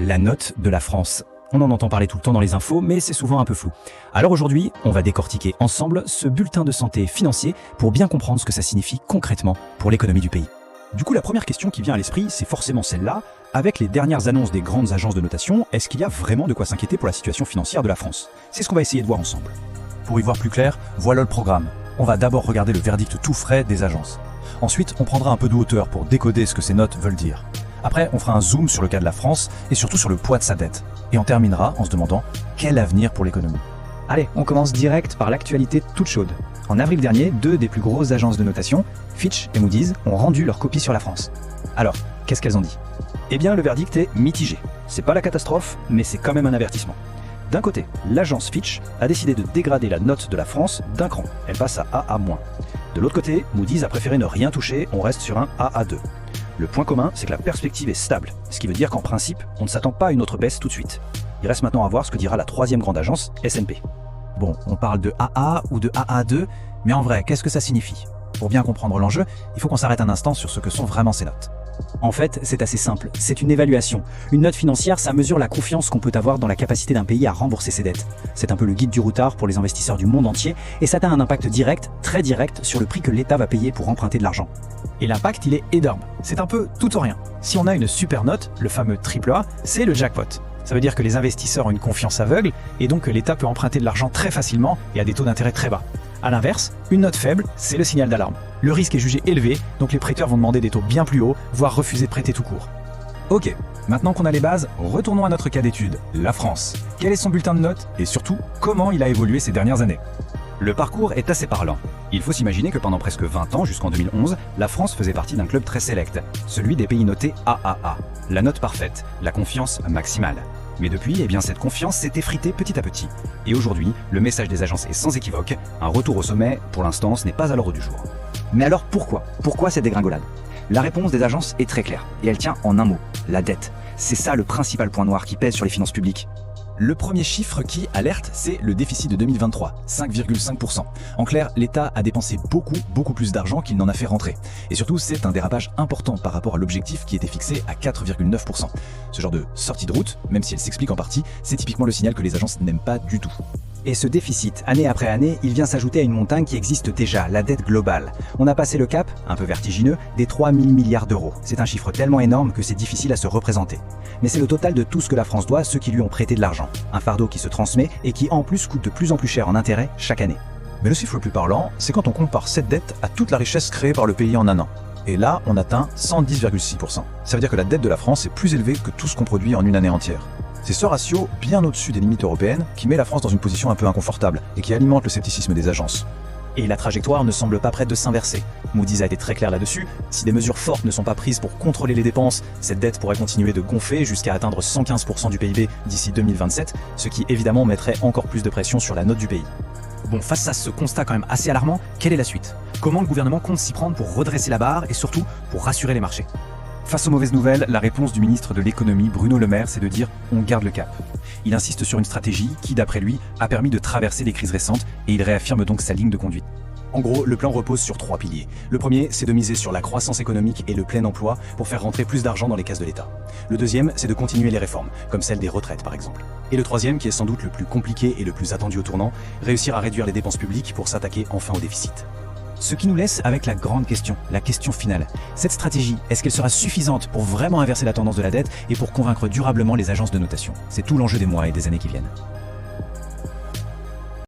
La note de la France. On en entend parler tout le temps dans les infos, mais c'est souvent un peu flou. Alors aujourd'hui, on va décortiquer ensemble ce bulletin de santé financier pour bien comprendre ce que ça signifie concrètement pour l'économie du pays. Du coup, la première question qui vient à l'esprit, c'est forcément celle-là. Avec les dernières annonces des grandes agences de notation, est-ce qu'il y a vraiment de quoi s'inquiéter pour la situation financière de la France? C'est ce qu'on va essayer de voir ensemble. Pour y voir plus clair, voilà le programme. On va d'abord regarder le verdict tout frais des agences. Ensuite, on prendra un peu de hauteur pour décoder ce que ces notes veulent dire. Après, on fera un zoom sur le cas de la France et surtout sur le poids de sa dette. Et on terminera en se demandant quel avenir pour l'économie. Allez, on commence direct par l'actualité toute chaude. En avril dernier, deux des plus grosses agences de notation, Fitch et Moody's, ont rendu leur copie sur la France. Alors, qu'est-ce qu'elles ont dit? Eh bien, le verdict est mitigé. C'est pas la catastrophe, mais c'est quand même un avertissement. D'un côté, l'agence Fitch a décidé de dégrader la note de la France d'un cran. Elle passe à AA-. De l'autre côté, Moody's a préféré ne rien toucher, on reste sur un AA2. Le point commun, c'est que la perspective est stable, ce qui veut dire qu'en principe, on ne s'attend pas à une autre baisse tout de suite. Il reste maintenant à voir ce que dira la troisième grande agence, S&P. Bon, on parle de AA ou de AA2, mais en vrai, qu'est-ce que ça signifie? Pour bien comprendre l'enjeu, il faut qu'on s'arrête un instant sur ce que sont vraiment ces notes. En fait, c'est assez simple, c'est une évaluation. Une note financière, ça mesure la confiance qu'on peut avoir dans la capacité d'un pays à rembourser ses dettes. C'est un peu le guide du routard pour les investisseurs du monde entier, et ça a un impact direct, très direct, sur le prix que l'État va payer pour emprunter de l'argent. Et l'impact, il est énorme. C'est un peu tout ou rien. Si on a une super note, le fameux AAA, c'est le jackpot. Ça veut dire que les investisseurs ont une confiance aveugle, et donc que l'État peut emprunter de l'argent très facilement et à des taux d'intérêt très bas. A l'inverse, une note faible, c'est le signal d'alarme. Le risque est jugé élevé, donc les prêteurs vont demander des taux bien plus hauts, voire refuser de prêter tout court. Ok, maintenant qu'on a les bases, retournons à notre cas d'étude, la France. Quel est son bulletin de notes et surtout, comment il a évolué ces dernières années? Le parcours est assez parlant. Il faut s'imaginer que pendant presque 20 ans, jusqu'en 2011, la France faisait partie d'un club très sélect, celui des pays notés AAA, la note parfaite, la confiance maximale. Mais depuis, eh bien, cette confiance s'est effritée petit à petit. Et aujourd'hui, le message des agences est sans équivoque, un retour au sommet, pour l'instant, ce n'est pas à l'ordre du jour. Mais alors pourquoi? Pourquoi cette dégringolade? La réponse des agences est très claire, et elle tient en un mot, la dette. C'est ça le principal point noir qui pèse sur les finances publiques. Le premier chiffre qui alerte, c'est le déficit de 2023, 5,5%. En clair, l'État a dépensé beaucoup plus d'argent qu'il n'en a fait rentrer. Et surtout, c'est un dérapage important par rapport à l'objectif qui était fixé à 4,9%. Ce genre de sortie de route, même si elle s'explique en partie, c'est typiquement le signal que les agences n'aiment pas du tout. Et ce déficit, année après année, il vient s'ajouter à une montagne qui existe déjà, la dette globale. On a passé le cap, un peu vertigineux, des 3 000 milliards d'euros. C'est un chiffre tellement énorme que c'est difficile à se représenter. Mais c'est le total de tout ce que la France doit à ceux qui lui ont prêté de l'argent. Un fardeau qui se transmet et qui en plus coûte de plus en plus cher en intérêts chaque année. Mais le chiffre le plus parlant, c'est quand on compare cette dette à toute la richesse créée par le pays en un an. Et là, on atteint 110,6%. Ça veut dire que la dette de la France est plus élevée que tout ce qu'on produit en une année entière. C'est ce ratio, bien au-dessus des limites européennes, qui met la France dans une position un peu inconfortable et qui alimente le scepticisme des agences. Et la trajectoire ne semble pas prête de s'inverser. Moody's a été très clair là-dessus. Si des mesures fortes ne sont pas prises pour contrôler les dépenses, cette dette pourrait continuer de gonfler jusqu'à atteindre 115% du PIB d'ici 2027, ce qui évidemment mettrait encore plus de pression sur la note du pays. Bon, face à ce constat quand même assez alarmant, quelle est la suite? Comment le gouvernement compte s'y prendre pour redresser la barre et surtout pour rassurer les marchés? Face aux mauvaises nouvelles, la réponse du ministre de l'économie, Bruno Le Maire, c'est de dire « on garde le cap ». Il insiste sur une stratégie qui, d'après lui, a permis de traverser les crises récentes et il réaffirme donc sa ligne de conduite. En gros, le plan repose sur 3 piliers. Le premier, c'est de miser sur la croissance économique et le plein emploi pour faire rentrer plus d'argent dans les caisses de l'État. Le deuxième, c'est de continuer les réformes, comme celle des retraites par exemple. Et le troisième, qui est sans doute le plus compliqué et le plus attendu au tournant, réussir à réduire les dépenses publiques pour s'attaquer enfin au déficit. Ce qui nous laisse avec la grande question, la question finale. Cette stratégie, est-ce qu'elle sera suffisante pour vraiment inverser la tendance de la dette et pour convaincre durablement les agences de notation? C'est tout l'enjeu des mois et des années qui viennent.